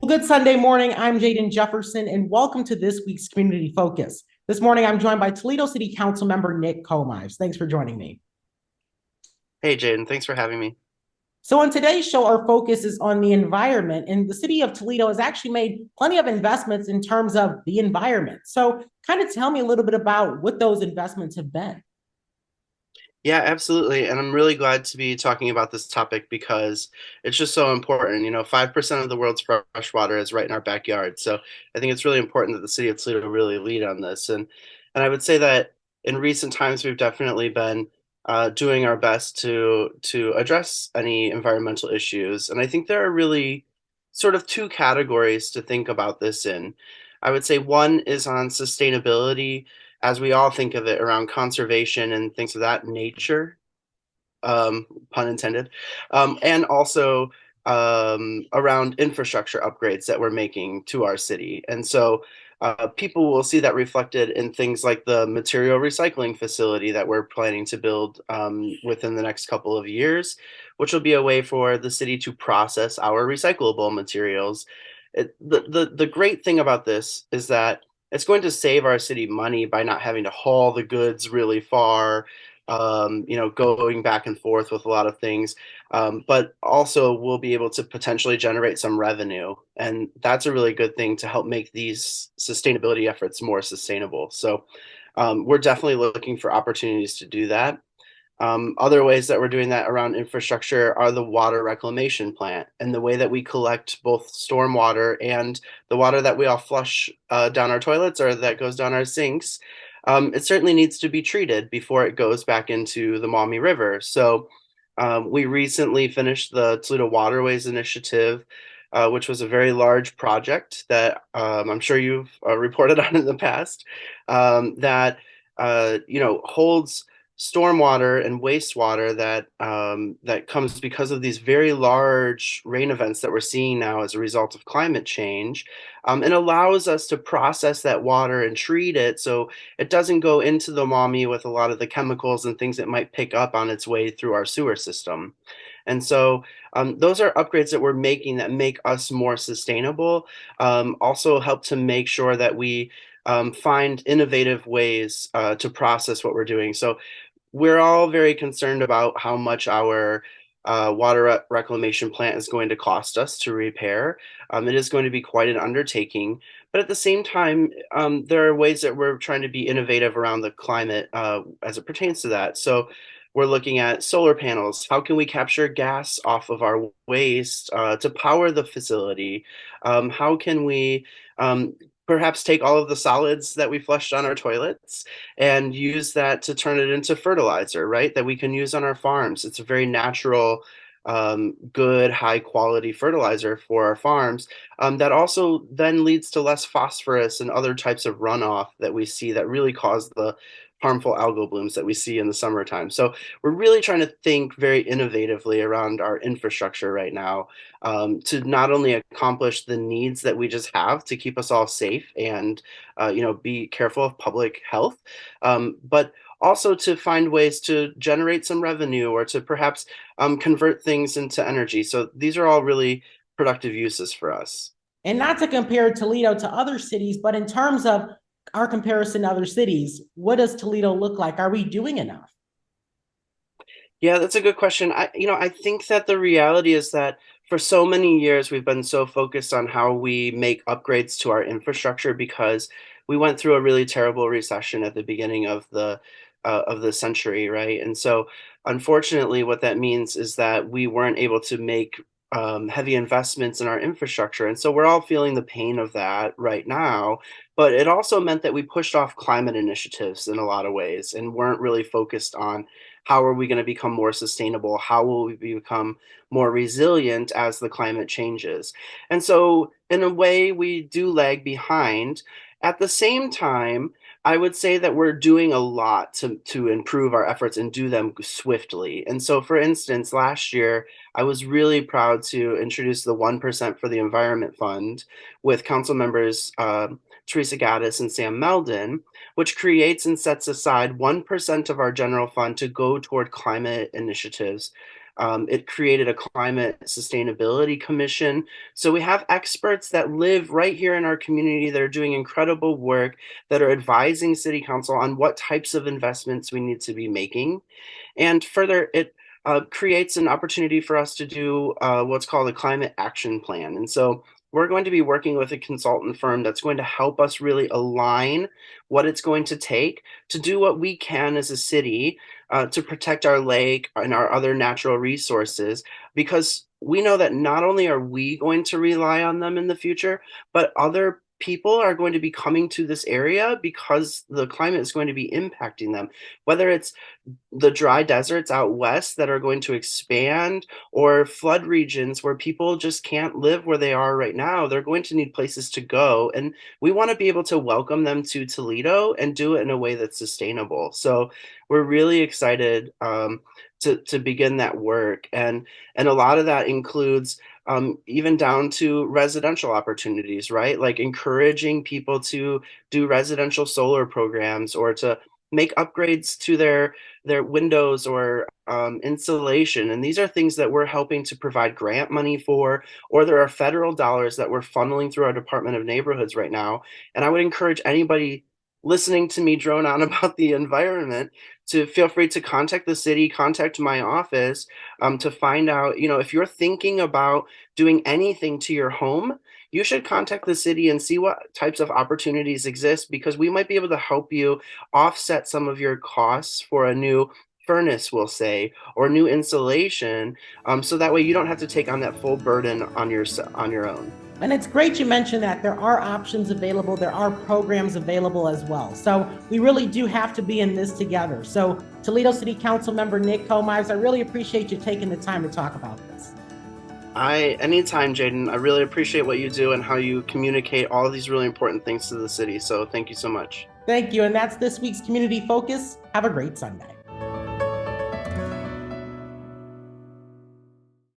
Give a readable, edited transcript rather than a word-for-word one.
Good Sunday morning. I'm Jaden Jefferson, and welcome to this week's Community Focus. This morning, I'm joined by Toledo City Council member Nick Komives. Thanks for joining me. Hey, Jaden, thanks for having me. So, on today's show, our focus is on the environment, and the city of Toledo has actually made plenty of investments in terms of the environment. So, kind of tell me a little bit about what those investments have been. Yeah, absolutely. And I'm really glad to be talking about this topic because it's just so important. 5% of the world's fresh water is right in our backyard. So I think it's really important that the city of Toledo really lead on this. And I would say that in recent times, we've definitely been doing our best to address any environmental issues. And I think there are really sort of two categories to think about this in. I would say one is on sustainability as we all think of it around conservation and things of that nature, pun intended, and also around infrastructure upgrades that we're making to our city. And so people will see that reflected in things like the material recycling facility that we're planning to build within the next couple of years, which will be a way for the city to process our recyclable materials. The great thing about this is that it's going to save our city money by not having to haul the goods really far, going back and forth with a lot of things. But also we'll be able to potentially generate some revenue. And that's a really good thing to help make these sustainability efforts more sustainable. So we're definitely looking for opportunities to do that. Other ways that we're doing that around infrastructure are the water reclamation plant and the way that we collect both stormwater and the water that we all flush down our toilets or that goes down our sinks. It certainly needs to be treated before it goes back into the Maumee River. So we recently finished the Toledo Waterways Initiative, which was a very large project that I'm sure you've reported on in the past, that holds stormwater and wastewater that comes because of these very large rain events that we're seeing now as a result of climate change, and allows us to process that water and treat it so it doesn't go into the Maumee with a lot of the chemicals and things it might pick up on its way through our sewer system. And so those are upgrades that we're making that make us more sustainable, also help to make sure that we find innovative ways to process what we're doing. So we're all very concerned about how much our reclamation plant is going to cost us to repair. It is going to be quite an undertaking, but at the same time, there are ways that we're trying to be innovative around the climate as it pertains to that. So we're looking at solar panels. How can we capture gas off of our waste to power the facility? How can we perhaps take all of the solids that we flushed on our toilets and use that to turn it into fertilizer, right? That we can use on our farms. It's a very natural, good, high quality fertilizer for our farms. That also then leads to less phosphorus and other types of runoff that we see that really cause the harmful algal blooms that we see in the summertime. So we're really trying to think very innovatively around our infrastructure right now, to not only accomplish the needs that we just have to keep us all safe and be careful of public health, but also to find ways to generate some revenue or to perhaps convert things into energy. So these are all really productive uses for us. And not to compare Toledo to other cities, but in terms of our comparison to other cities, what does Toledo look like? Are we doing enough? Yeah, that's a good question. I think that the reality is that for so many years we've been so focused on how we make upgrades to our infrastructure because we went through a really terrible recession at the beginning of the century, right? And so, unfortunately, what that means is that we weren't able to make heavy investments in our infrastructure, and so we're all feeling the pain of that right now. But it also meant that we pushed off climate initiatives in a lot of ways and weren't really focused on how are we going to become more sustainable? How will we become more resilient as the climate changes? And so, in a way, we do lag behind. At the same time, I would say that we're doing a lot to improve our efforts and do them swiftly. And so, for instance, last year, I was really proud to introduce the 1% for the Environment Fund with council members Teresa Gaddis and Sam Meldon, which creates and sets aside 1% of our general fund to go toward climate initiatives It created a climate sustainability commission. So we have experts that live right here in our community that are doing incredible work, that are advising city council on what types of investments we need to be making. And further, it creates an opportunity for us to do what's called a climate action plan. And so we're going to be working with a consultant firm that's going to help us really align what it's going to take to do what we can as a city to protect our lake and our other natural resources, because we know that not only are we going to rely on them in the future, but other people are going to be coming to this area because the climate is going to be impacting them, whether it's the dry deserts out west that are going to expand, or flood regions where people just can't live where they are right now. They're going to need places to go. And we want to be able to welcome them to Toledo and do it in a way that's sustainable. So we're really excited to begin that work. And a lot of that includes even down to residential opportunities, right? Like encouraging people to do residential solar programs, or to make upgrades to their windows or insulation. And these are things that we're helping to provide grant money for, or there are federal dollars that we're funneling through our Department of Neighborhoods right now. And I would encourage anybody listening to me drone on about the environment to feel free to contact the city, contact my office, to find out, if you're thinking about doing anything to your home, you should contact the city and see what types of opportunities exist, because we might be able to help you offset some of your costs for a new furnace, we'll say, or new insulation, so that way you don't have to take on that full burden on your own. And it's great you mentioned that there are options available, there are programs available as well. So we really do have to be in this together. So Toledo City Council member Nick Komives, I really appreciate you taking the time to talk about this. Anytime, Jaden. I really appreciate what you do and how you communicate all of these really important things to the city. So thank you so much. Thank you. And that's this week's Community Focus. Have a great Sunday.